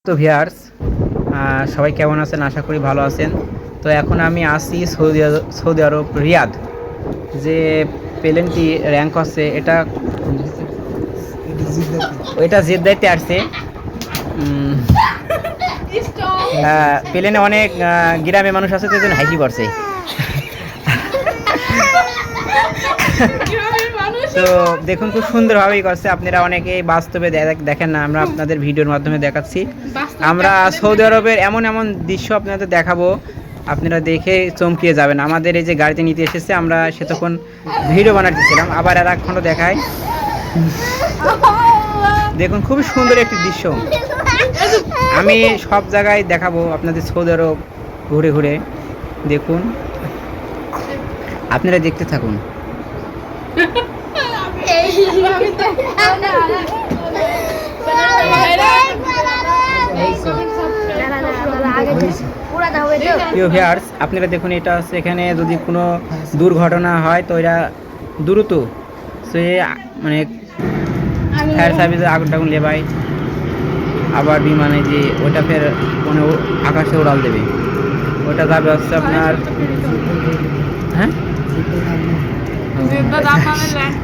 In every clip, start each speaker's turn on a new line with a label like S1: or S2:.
S1: তো ভিউয়ার্স, সবাই কেমন আছেন? আশা করি ভালো আছেন। তো এখন আমি আসি সৌদি আরব রিয়াদ। যে প্লেনটি র্যাঙ্ক আছে এটা জেদ্দাইতে আসছে। প্লেনে অনেক গ্রামে মানুষ আছে, তো এই জন্য হাসি পড়ছে। তো দেখুন, খুব সুন্দরভাবেই করছে। আপনারা অনেকে বাস্তবে দেখেন না, আমরা আপনাদের ভিডিওর মাধ্যমে দেখাচ্ছি। আমরা সৌদি আরবের এমন এমন দৃশ্য আপনাদের দেখাবো, আপনারা দেখে চমকিয়ে যাবেন। আমাদের এই যে গাড়িতে নিতে এসেছে, আমরা সে তখন ভিডিও বানাতেছিলাম, আবার আর এক খণ্ড দেখায়। দেখুন, খুবই সুন্দর একটি দৃশ্য। আমি সব জায়গায় দেখাবো আপনাদের সৌদি আরব ঘুরে ঘুরে। দেখুন, আপনারা দেখতে থাকুন। প্রিয় ভিউয়ার্স, আপনারা দেখুন, এটা হচ্ছে এখানে যদি কোনো দুর্ঘটনা হয় তো এরা দ্রুত সে মানে ফায়ার সার্ভিসে আগুন টাগুন লেবায়, আবার বিমানে যে ওটা ফের কোনো আকাশে উড়াল দেবে। ওটা যাবে হচ্ছে আপনার, হ্যাঁ,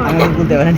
S1: আমি বলতে পারেন।